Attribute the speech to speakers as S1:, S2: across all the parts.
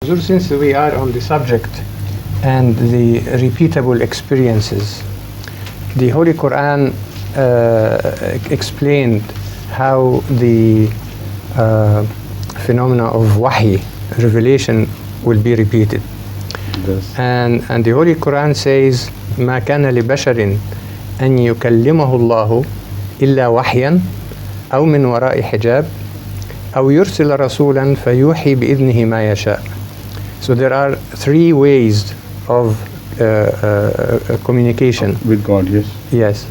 S1: Since we are on the subject and the repeatable experiences, the Holy Quran explained how the phenomena of wahi, revelation, will be repeated.
S2: Yes.
S1: And the Holy Quran says, ما كان لبشر أن يكلمه الله إلا وحيا أو من وراء حجاب أو يرسل رسولا فيوحي بإذنه ما يشاء. So there are three ways of communication
S2: With God, yes.
S1: Yes.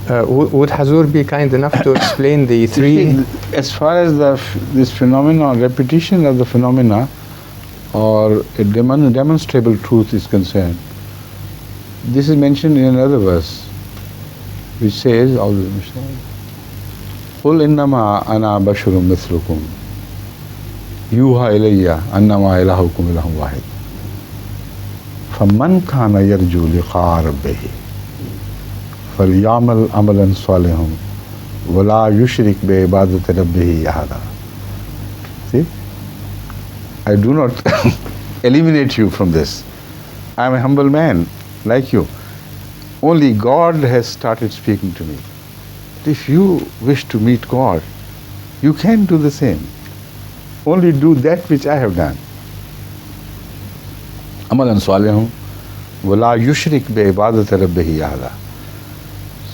S1: Would Hazur be kind enough to explain the three?
S2: As far as this phenomena, repetition of the phenomena, or a demonstrable truth is concerned, this is mentioned in another verse, which says, قُلْ إِنَّمَا أَنَا بَشَرٌ مِثْلُكُمْ يُوحَى إِلَيَّ أَنَّمَا إِلَهُكُمْ إِلَهٌ وَاحِدٌ فَمَنْ كَانَ يَرْجُو لِقَاءَ رَبِّهِ فَلْيَعْمَلْ عَمَلًا صَالِحًا وَلَا يُشْرِكْ بِعِبَادَةِ رَبِّهِ أَحَدًا. See? I do not eliminate you from this. I am a humble man like you. Only God has started speaking to me. If you wish to meet God, you can do the same. Only do that which I have done. Amalan salihum wala yushrik bi ibadati rabbihi ahada.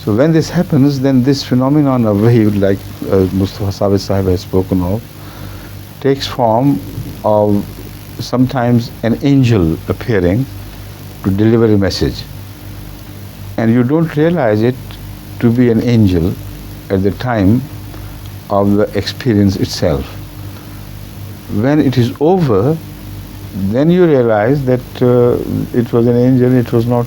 S2: So when this happens, then this phenomenon of wahi, like Mustafa Sabit Sahib has spoken of, takes form of sometimes an angel appearing to deliver a message. And you don't realize it to be an angel at the time of the experience itself. When it is over, then you realize that it was an angel, it was not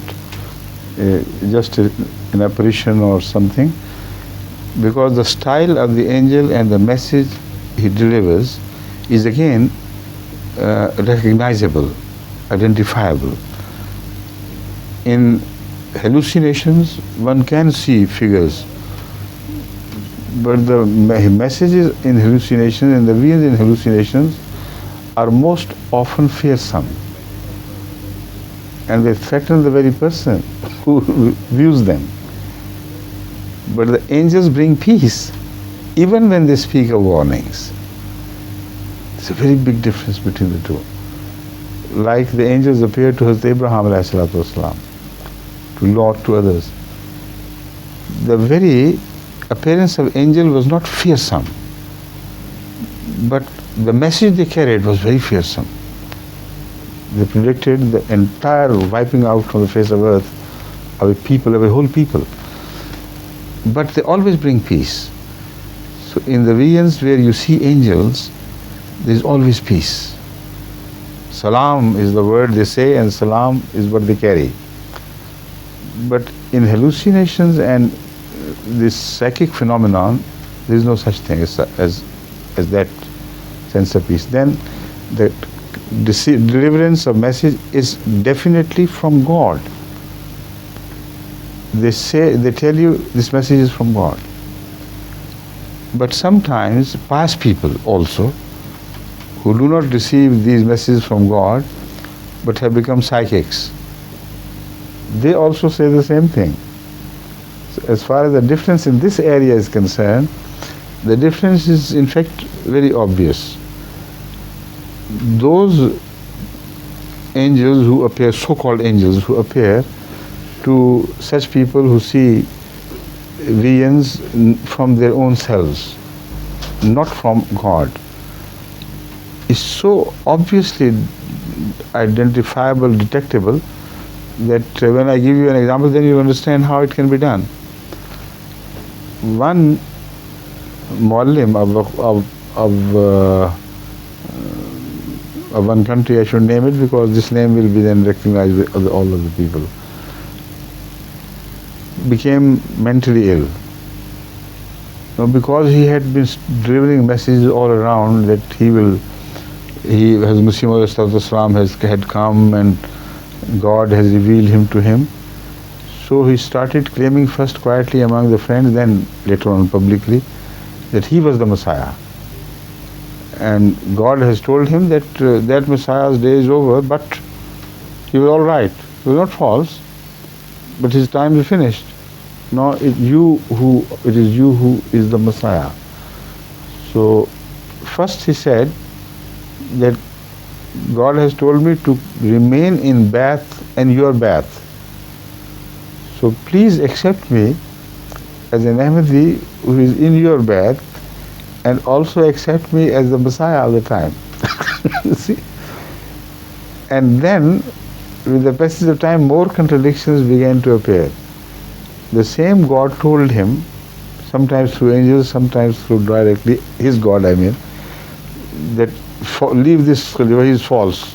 S2: just an apparition or something, because the style of the angel and the message he delivers is again recognizable, identifiable. In hallucinations, one can see figures, but the messages in hallucinations and the visions in hallucinations are most often fearsome, and they threaten the very person who views them. But the angels bring peace, even when they speak of warnings. It's a very big difference between the two. Like the angels appeared to Hazrat Abraham alayhi salatu wasalam, to Lot, to others. The very appearance of angel was not fearsome, but the message they carried was very fearsome. They predicted the entire wiping out from the face of earth of a people, of a whole people. But they always bring peace. So in the regions where you see angels, there is always peace. Salam is the word they say, and salam is what they carry. But in hallucinations and this psychic phenomenon, there is no such thing as that sense of peace. Then the deliverance of message is definitely from God. They tell you this message is from God. But sometimes pious people also, who do not receive these messages from God, but have become psychics, they also say the same thing. So as far as the difference in this area is concerned, the difference is in fact very obvious. Those angels who appear, so-called angels who appear to such people who see visions from their own selves, not from God, is so obviously identifiable, detectable, that when I give you an example, then you understand how it can be done. One Muallim of one country, I should name it because this name will be then recognized by all of the people, became mentally ill. Now, because he had been delivering messages all around that Muslim had come and God has revealed him to him. So he started claiming first quietly among the friends, then later on publicly, that he was the Messiah. and God has told him that that Messiah's day is over, but he was all right. He was not false, but his time is finished. Now it is you who is the Messiah. So first he said that God has told me to remain in Bath and your Bath. So please accept me as an Ahmadi who is in your Bath, and also accept me as the Messiah of the time. See? And then, with the passage of time, more contradictions began to appear. The same God told him, sometimes through angels, sometimes through directly, his God I mean, that leave this Khalifa, he is false,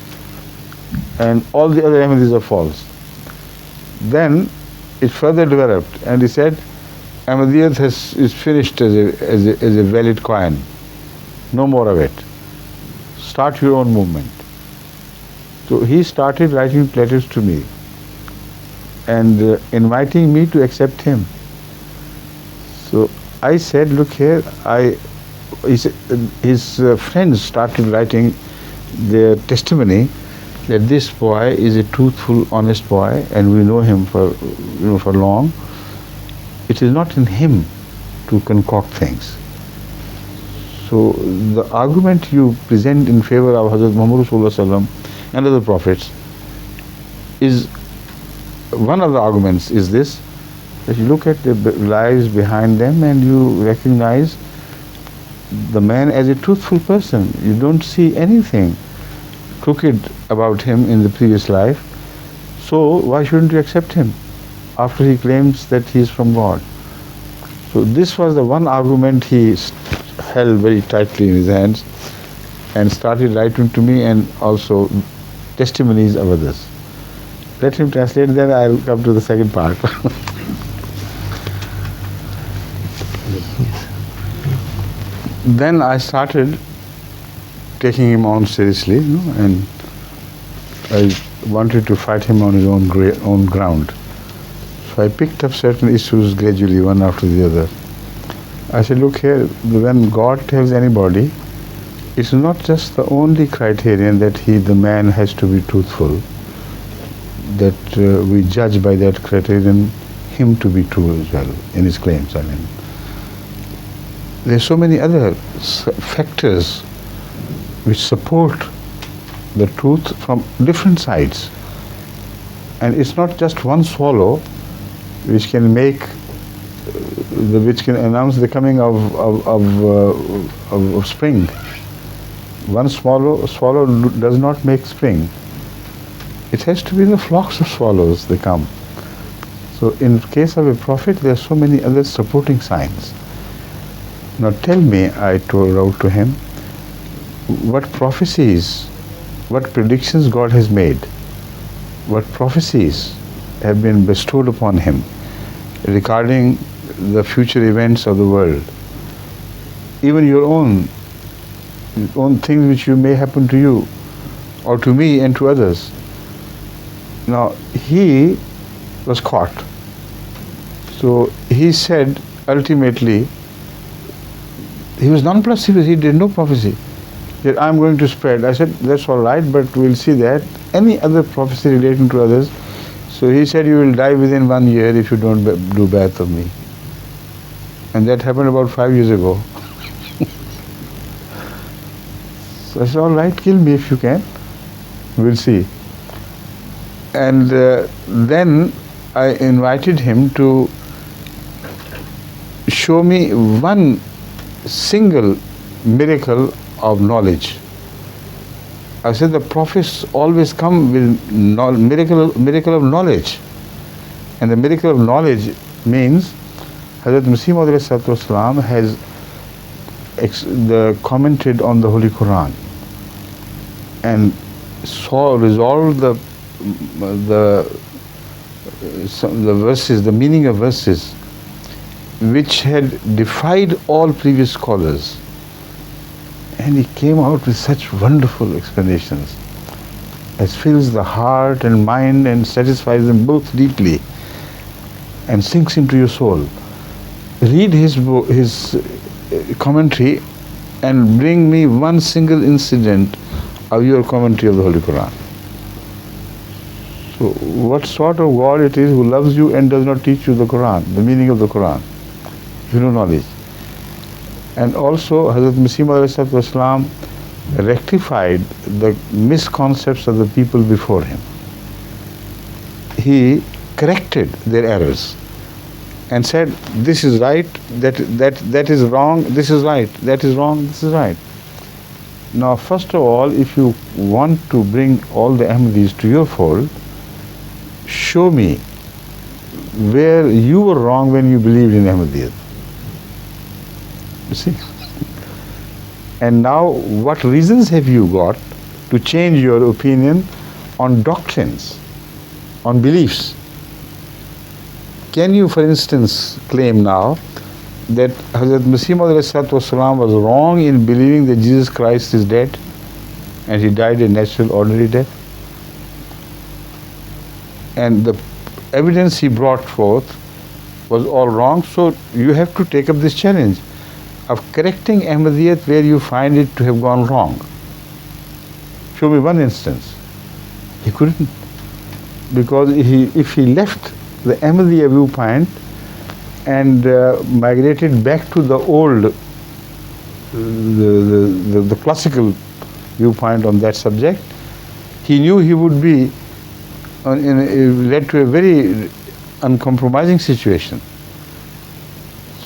S2: and all the other Ahmadis are false. Then it further developed, and he said, Ahmadiyyat is finished as a valid coin. No more of it. Start your own movement. So he started writing letters to me and inviting me to accept him. So I said, look here, his friends started writing their testimony that this boy is a truthful, honest boy, and we know him for long. It is not in him to concoct things. So the argument you present in favor of Hazrat Muhammad Rasulullah and other prophets is, one of the arguments is this, that you look at the lives behind them and you recognize the man as a truthful person. You don't see anything crooked about him in the previous life. So why shouldn't you accept him after he claims that he is from God? So this was the one argument he held very tightly in his hands and started writing to me, and also testimonies of others. Let him translate, then I'll come to the second part. Then I started taking him on seriously, and I wanted to fight him on his own ground. So I picked up certain issues gradually, one after the other. I said, look here, when God tells anybody, it's not just the only criterion that the man has to be truthful, that we judge by that criterion him to be true as well in his claims. I mean, there are so many other factors which support the truth from different sides, and it's not just one swallow which can announce the coming of spring. One swallow does not make spring. It has to be the flocks of swallows they come. So in case of a prophet, there are so many other supporting signs. Now tell me, I wrote to him, what prophecies, what predictions God has made, what prophecies have been bestowed upon him regarding the future events of the world, even your own things which may happen to you or to me and to others. Now he was caught. So he said, ultimately, he was nonplussed. He did no prophecy that I'm going to spread. I said, that's all right, but we'll see that. Any other prophecy relating to others? So he said, you will die within 1 year if you don't do bath of me. And that happened about 5 years ago. So I said, all right, kill me if you can. We'll see. And then I invited him to show me one single miracle of knowledge. I said the prophets always come with miracle of knowledge, and the miracle of knowledge means Hazrat Masih has commented on the Holy Quran and resolved the verses, the meaning of verses which had defied all previous scholars. And he came out with such wonderful explanations as fills the heart and mind and satisfies them both deeply and sinks into your soul. Read his commentary and bring me one single incident of your commentary of the Holy Quran. So what sort of God it is who loves you and does not teach you the Quran, the meaning of the Quran? You know knowledge. And also Hazrat Masih Islam rectified the misconceptions of the people before him. He corrected their errors and said, this is right, that is wrong, this is right, that is wrong, this is right. Now, first of all, if you want to bring all the Ahmadis to your fold, show me where you were wrong when you believed in Ahmadiyyat. You see? And now, what reasons have you got to change your opinion on doctrines, on beliefs? Can you, for instance, claim now that Hazrat Masih Maud was wrong in believing that Jesus Christ is dead and he died a natural, ordinary death? And the evidence he brought forth was all wrong, so you have to take up this challenge of correcting Ahmadiyyat where you find it to have gone wrong. Show me one instance. He couldn't, because if he left the Ahmadiyya viewpoint and migrated back to the old, the classical viewpoint on that subject, he knew he would be led to a very uncompromising situation.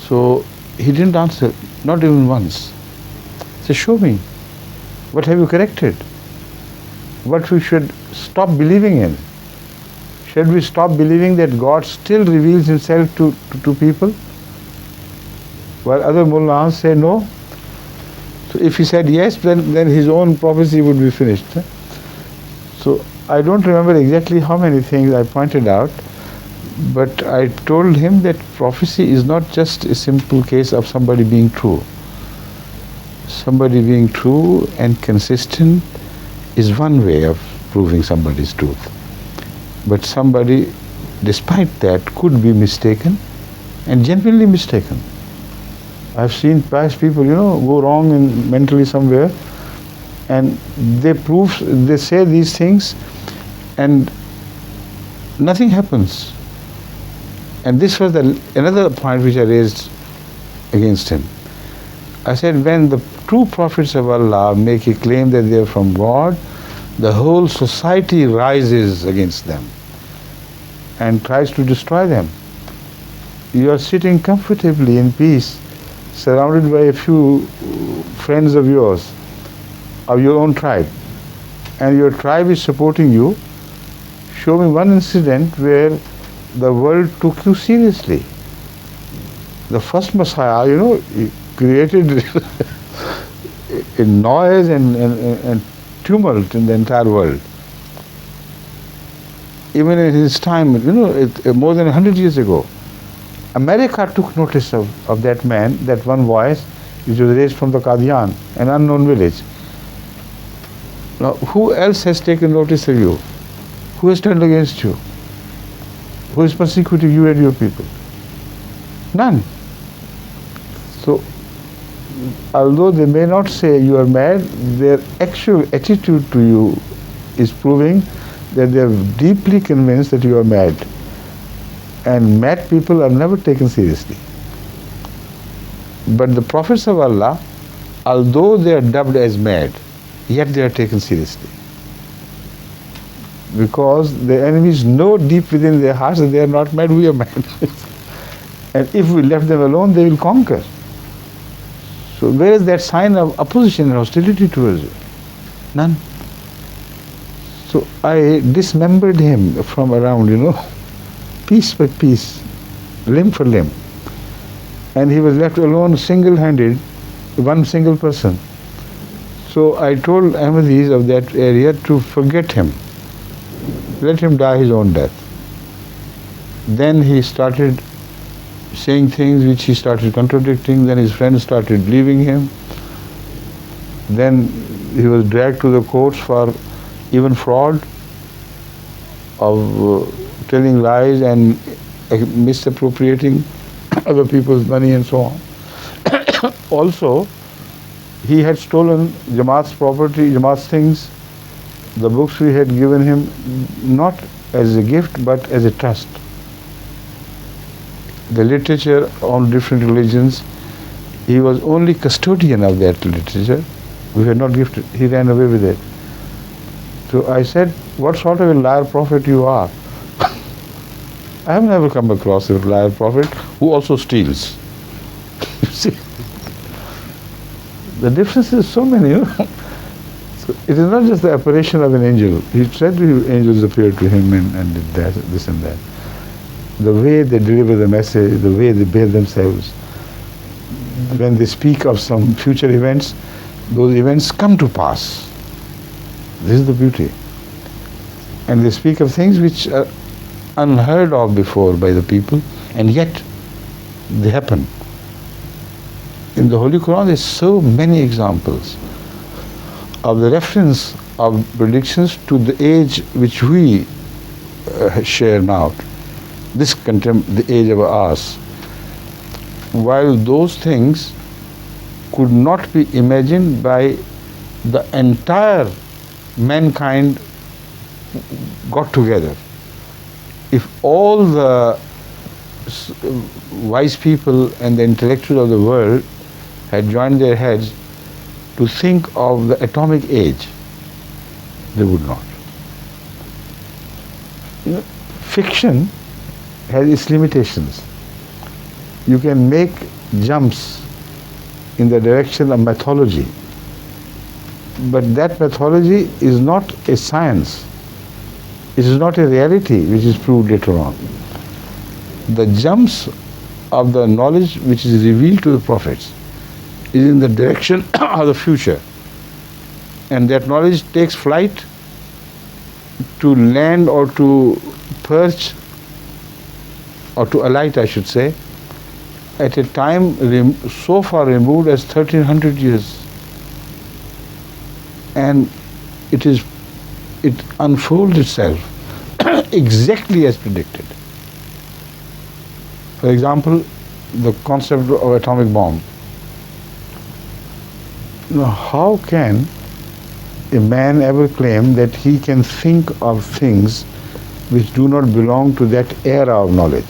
S2: So he didn't answer, not even once. He said, show me, what have you corrected? What we should stop believing in? Should we stop believing that God still reveals himself to people? While other mullahs say no. So if he said yes, then his own prophecy would be finished. So I don't remember exactly how many things I pointed out, but I told him that prophecy is not just a simple case of somebody being true. Somebody being true and consistent is one way of proving somebody's truth. But somebody, despite that, could be mistaken, and genuinely mistaken. I've seen pious people, go wrong mentally somewhere, and they say these things, and nothing happens. And this was another point which I raised against him. I said, when the true prophets of Allah make a claim that they are from God, the whole society rises against them and tries to destroy them. You are sitting comfortably in peace, surrounded by a few friends of yours, of your own tribe, and your tribe is supporting you. Show me one incident where the world took you seriously. The first Messiah, he created a noise and tumult in the entire world. Even in his time, more than 100 years ago, America took notice of that man, that one voice, which was raised from the Qadian, an unknown village. Now, who else has taken notice of you? Who has turned against you? Who is persecuting you and your people? None. So, although they may not say you are mad, their actual attitude to you is proving that they are deeply convinced that you are mad. And mad people are never taken seriously. But the prophets of Allah, although they are dubbed as mad, yet they are taken seriously. Because the enemies know deep within their hearts that they are not mad, we are mad. And if we left them alone, they will conquer. So where is that sign of opposition and hostility towards you? None. So I dismembered him from around, piece by piece, limb for limb. And he was left alone, single-handed, one single person. So I told Ahmadis of that area to forget him. Let him die his own death. Then he started saying things which he started contradicting. Then his friends started leaving him. Then he was dragged to the courts for even fraud, of telling lies and misappropriating other people's money and so on. Also, he had stolen Jamaat's property, Jamaat's things, the books we had given him, not as a gift but as a trust. The literature on different religions, he was only custodian of that literature. We had not gifted. He ran away with it. So I said, what sort of a liar prophet you are? I have never come across a liar prophet who also steals. You see, the difference is so many. So it is not just the apparition of an angel. He said angels appeared to him and did that, this and that. The way they deliver the message, the way they bear themselves. When they speak of some future events, those events come to pass. This is the beauty. And they speak of things which are unheard of before by the people, and yet they happen. In the Holy Quran, there are so many examples of the reference of predictions to the age which we share now, the age of ours. While those things could not be imagined by the entire mankind got together. If all the wise people and the intellectuals of the world had joined their heads to think of the atomic age, they would not. You know, fiction has its limitations. You can make jumps in the direction of mythology, but that mythology is not a science. It is not a reality which is proved later on. The jumps of the knowledge which is revealed to the prophets is in the direction of the future, and that knowledge takes flight to land or to perch or to alight, I should say, at a time so far removed as 1300 years. And it unfolds itself exactly as predicted. For example, the concept of atomic bomb. Now, how can a man ever claim that he can think of things which do not belong to that era of knowledge?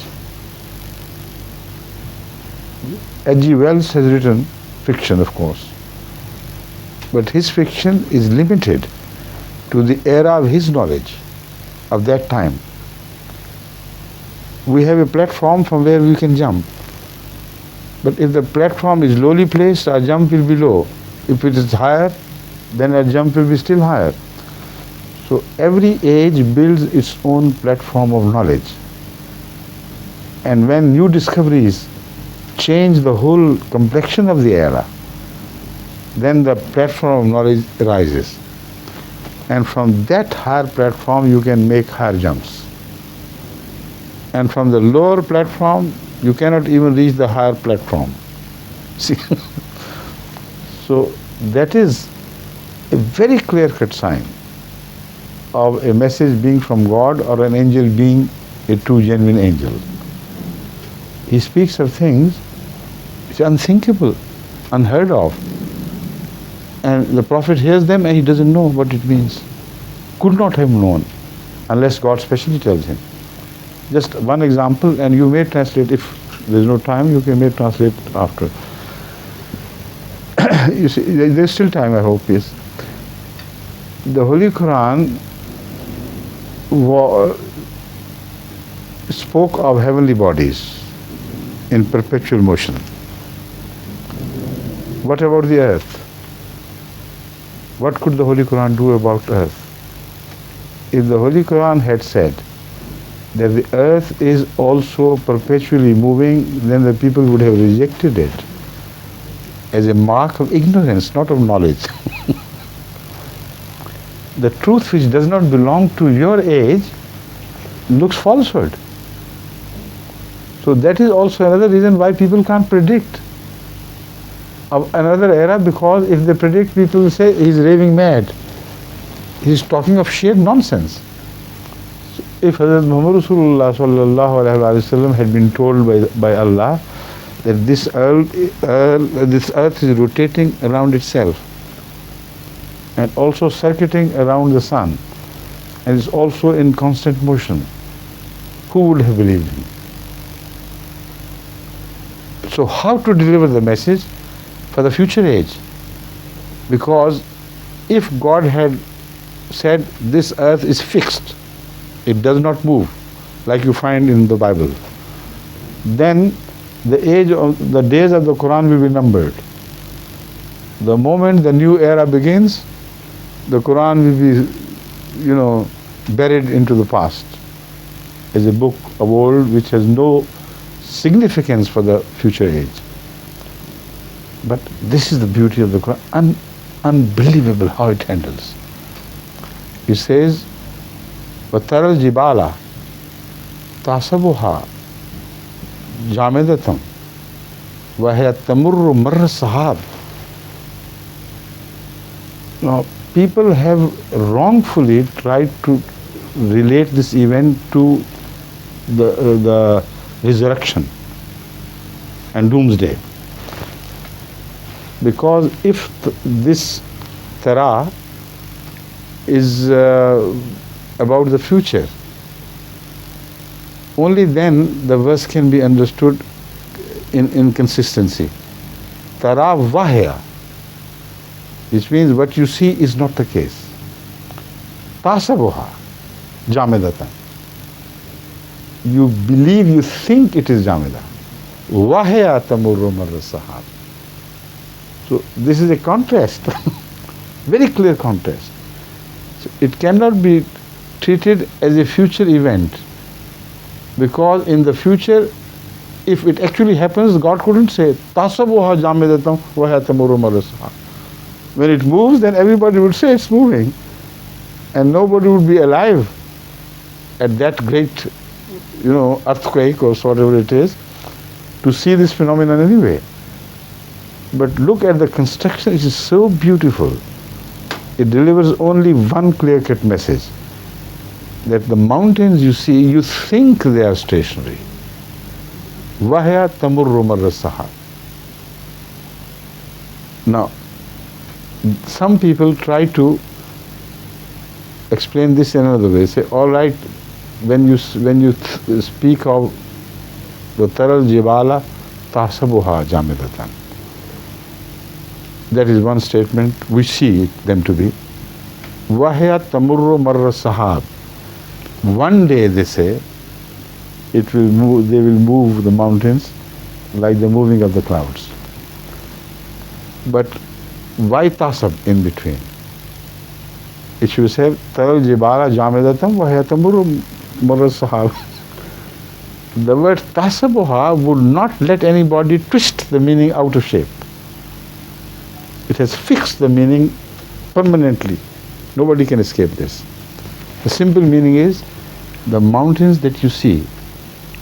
S2: H.G. Wells has written fiction, of course, but his fiction is limited to the era of his knowledge of that time. We have a platform from where we can jump, but if the platform is lowly placed, our jump will be low. If it is higher, then our jump will be still higher. So every age builds its own platform of knowledge, and when new discoveries change the whole complexion of the era, then the platform of knowledge rises, and from that higher platform you can make higher jumps, and from the lower platform you cannot even reach the higher platform. See, so that is a very clear-cut sign of a message being from God or an angel being a true genuine angel. He speaks of things which are unthinkable, unheard of, and the Prophet hears them and he doesn't know what it means. Could not have known unless God specially tells him. Just one example, and you may translate, if there's no time, you may translate after. You see, there's still time, I hope, yes. The Holy Quran spoke of heavenly bodies in perpetual motion. What about the earth? What could the Holy Quran do about earth? If the Holy Quran had said that the earth is also perpetually moving, then the people would have rejected it as a mark of ignorance, not of knowledge. The truth which does not belong to your age looks falsehood. So that is also another reason why people can't predict of another era, because if they predict, people will say he's raving mad. He's talking of sheer nonsense. If Hazrat Muhammad Rasulullah sallallahu alaihi wasallam had been told by Allah that this earth is rotating around itself and also circuiting around the sun and is also in constant motion, who would have believed him? So how to deliver the message for the future age? Because if God had said this earth is fixed, it does not move, like you find in the Bible, then the days of the Quran will be numbered. The moment the new era begins, the Quran will be, buried into the past as a book of old which has no significance for the future age. But this is the beauty of the Quran. Unbelievable how it handles. It says, وَتَرَى الْجِبَالَ تَحْسَبُهَا جَامِدَةً وَهِيَ تَمُرُّ مَرَّ السَّحَابِ. Now, people have wrongfully tried to relate this event to the resurrection and doomsday. Because if this tara is about the future, only then the verse can be understood in consistency. Tara wahya, which means what you see is not the case. Tasabuha jamidatan. You believe, you think it is jamida. Wahya tamurru marra sahab. So this is a contrast, very clear contrast. So it cannot be treated as a future event, because in the future, if it actually happens, God couldn't say tasabuha jamidatam wahya tamurru marra sahab. When it moves, then everybody would say it's moving, and nobody would be alive at that great, earthquake or whatever it is, to see this phenomenon anyway. But look at the construction, it is so beautiful. It delivers only one clear-cut message, that the mountains you see, you think they are stationary. Wahya tamurru marra sahab. Now, some people try to explain this in another way. Say, all right, when you speak of the taral jibala tahsabuha jamidatan, that is one statement we see them to be. Wahya tamurru marra sahab. One day, they say, it will move. They will move the mountains like the moving of the clouds. But why tasab in between? It should say taral jibala jamidatam wahya tamurru marra sahab. The word tasabuha would not let anybody twist the meaning out of shape. It has fixed the meaning permanently. Nobody can escape this. The simple meaning is, the mountains that you see,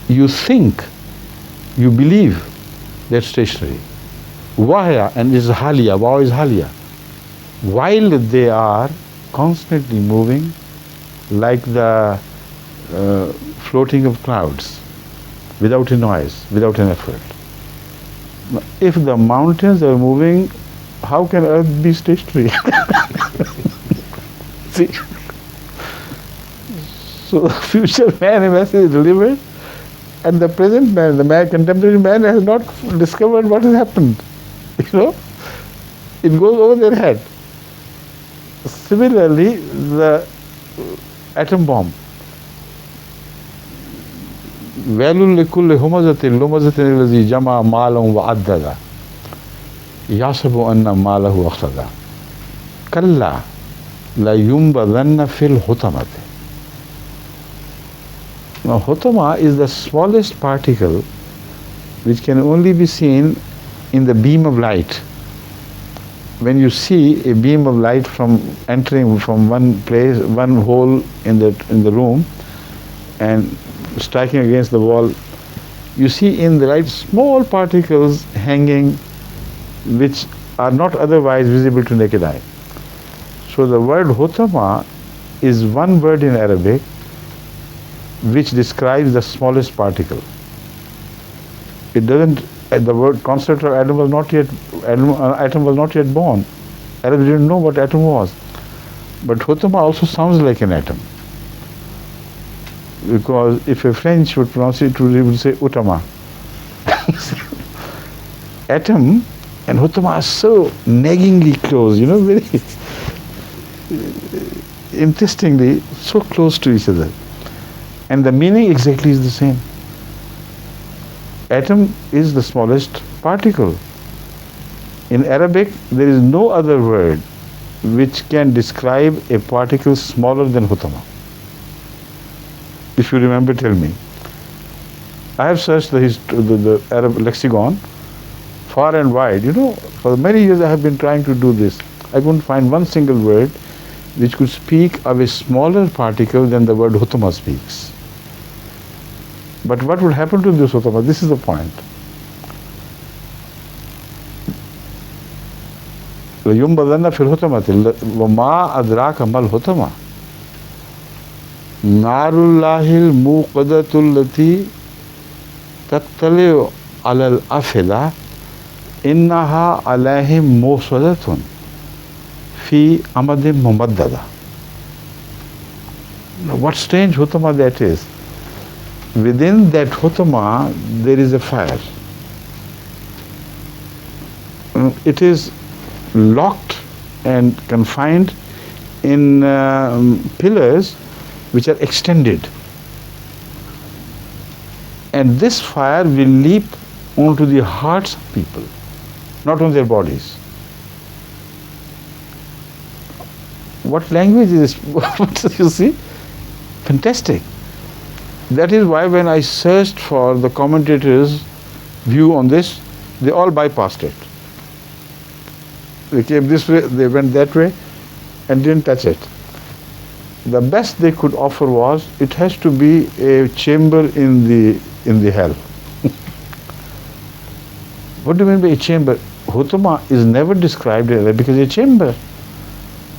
S2: you think, you believe they're stationary. Wahya, and is haliya, wow is haliya. While they are constantly moving like the floating of clouds, without a noise, without an effort. Now, if the mountains are moving, how can earth be stationary? See? So the future man, a message is delivered, and the present man, contemporary man, has not discovered what has happened. It goes over their head. Similarly, the atom bomb. وَيْلٌ لِكُلِّ هُمَزَةٍ لُمَزَةٍ الَّذِي جَمَعَ مَالًا وَعَدَّدَ يَحْسَبُ أَنَّ مَالَهُ أَخْلَدَ كَلَّا لَيُنبَذَنَّ فِي الْحُطَمَةِ. Now, hutama is the smallest particle which can only be seen in the beam of light. When you see a beam of light from entering from one place, one hole in the room, and striking against the wall, you see in the light small particles hanging which are not otherwise visible to naked eye. So the word hutama is one word in Arabic which describes the smallest particle. It doesn't the word concept of atom was not yet born. Arabs didn't know what atom was. But hutama also sounds like an atom. Because if a French would pronounce it, he would say utama. Atom and hutama are so naggingly close, very interestingly so close to each other. And the meaning exactly is the same. Atom is the smallest particle. In Arabic, there is no other word which can describe a particle smaller than hutama. If you remember, tell me. I have searched the Arab lexicon far and wide. For many years I have been trying to do this. I couldn't find one single word which could speak of a smaller particle than the word hutama speaks. But what would happen to this hutama? This is the point. لَيُنْبَذَنَّ فِي الْحُطَمَةِ وَمَا أَدْرَاكَ مَا الْحُطَمَةُ نَارُ اللَّهِ الْمُوقَدَةُ الَّتِي تَطَّلِعُ عَلَى الْأَفْئِدَةِ إِنَّهَا عَلَيْهِمْ مُؤْصَدَةٌ فِي أَمَدٍ مُمَدَّدَةٍ. What strange hutama that is. Within that hutama there is a fire. It is locked and confined in pillars which are extended. And this fire will leap onto the hearts of people, not on their bodies. What language is this? You see? Fantastic. That is why when I searched for the commentators' view on this, they all bypassed it. They came this way, they went that way, and didn't touch it. The best they could offer was, it has to be a chamber in the hell. What do you mean by a chamber? Hutama is never described in Arabic as a chamber.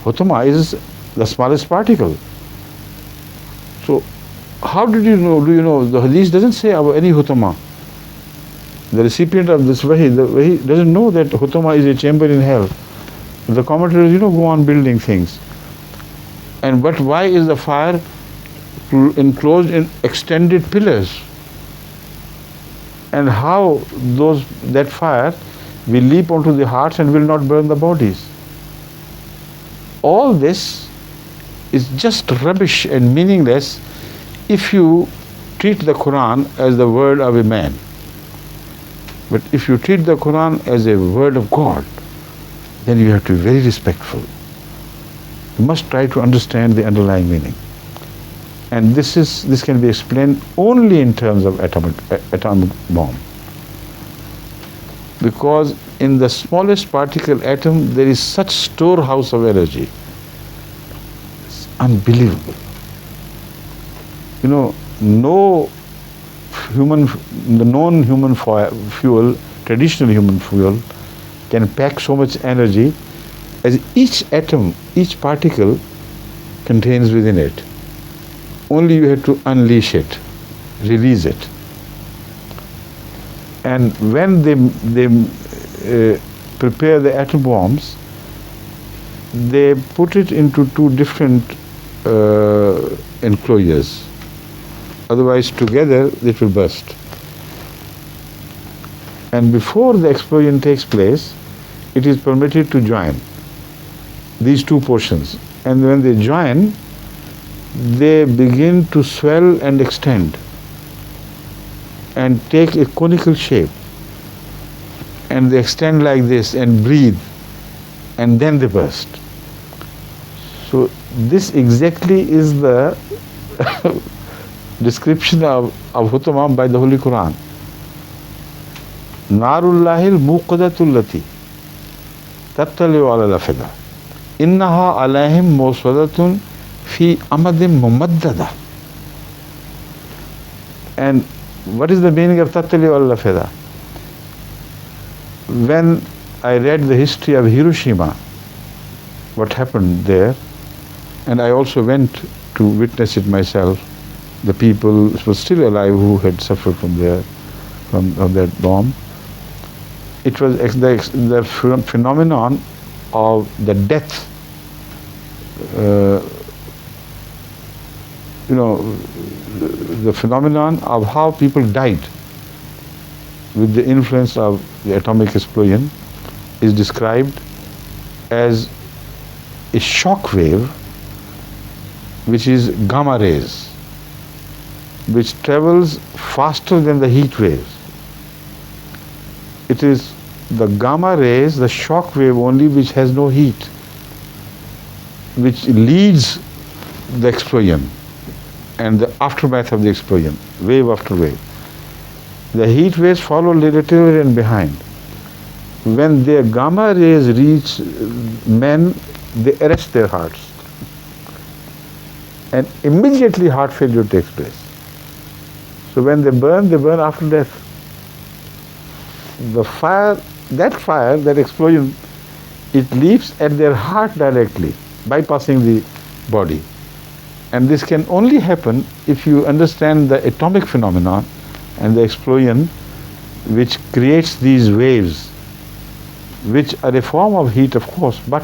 S2: Hutama is the smallest particle. So, how did you know? Do you know? The Hadith doesn't say about any hutama. The recipient of this wahi, the wahi doesn't know that hutama is a chamber in hell. The commentators, go on building things. And but why is the fire enclosed in extended pillars? And how that fire will leap onto the hearts and will not burn the bodies? All this is just rubbish and meaningless if you treat the Quran as the word of a man. But if you treat the Quran as a word of God, then you have to be very respectful. You must try to understand the underlying meaning. And this can be explained only in terms of atomic bomb. Because in the smallest particle atom, there is such storehouse of energy. It's unbelievable. No the non-human fuel, traditional human fuel, can pack so much energy as each atom, each particle contains within it. Only you have to unleash it, release it. And when they prepare the atom bombs, they put it into two different enclosures. Otherwise, together, it will burst. And before the explosion takes place, it is permitted to join these two portions. And when they join, they begin to swell and extend and take a conical shape. And they extend like this and breathe, and then they burst. So this exactly is the description of hutama by the Holy Quran. Narullahil muqadatul lati tattaliu ala al-afida innaha alayhim muswadatun fi amadim mumaddada. And what is the meaning of tattaliu ala al-afida? When I read the history of Hiroshima, what happened there, and I also went to witness it myself, the people were still alive who had suffered from that bomb. it was the phenomenon of the death, the phenomenon of how people died with the influence of the atomic explosion is described as a shock wave, which is gamma rays, which travels faster than the heat waves. It is the gamma rays, the shock wave only, which has no heat, which leads the explosion and the aftermath of the explosion, wave after wave. The heat waves follow laterally and behind. When their gamma rays reach men, they arrest their hearts, and immediately heart failure takes place. So when they burn after death. The fire, that explosion, it leaps at their heart directly, bypassing the body. And this can only happen if you understand the atomic phenomenon and the explosion which creates these waves, which are a form of heat, of course, but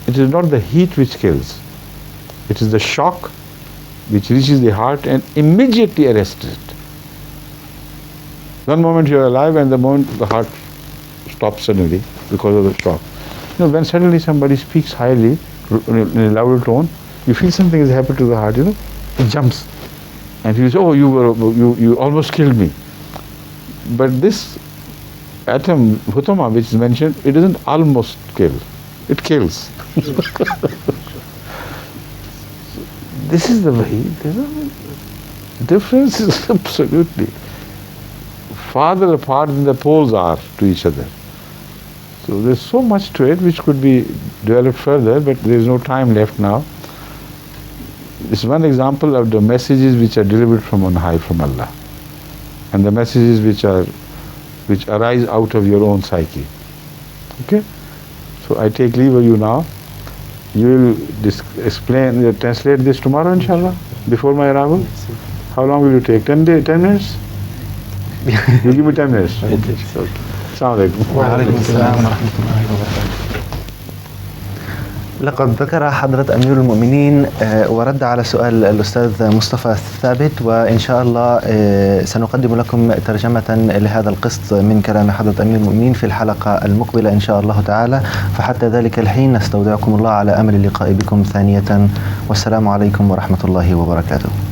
S2: it is not the heat which kills. It is the shock which reaches the heart and immediately arrests it. One moment you are alive, and the moment the heart stops suddenly because of the shock. When suddenly somebody speaks highly in a louder tone, you feel something has happened to the heart. It jumps, and you say, "Oh, you almost killed me." But this atom, Hutama, which is mentioned, it doesn't almost kill; it kills. This is the way. Difference is absolutely farther apart than the poles are to each other. So there's so much to it which could be developed further, but there's no time left now. This is one example of the messages which are delivered from on high, from Allah, and the messages which arise out of your own psyche. Okay? So I take leave of you now. You will translate this tomorrow, inshallah, before my arrival. How long will you take? 10 minutes? You give me 10 minutes. Assalamu alaikum.
S3: وعليكم السلام ورحمة الله وبركاته. لقد ذكر حضرة أمير المؤمنين ورد على سؤال الأستاذ مصطفى الثابت، وإن شاء الله سنقدم لكم ترجمة لهذا القسط من كلام حضرة أمير المؤمنين في الحلقة المقبلة إن شاء الله تعالى. فحتى ذلك الحين نستودعكم الله على أمل اللقاء بكم ثانية، والسلام عليكم ورحمة الله وبركاته.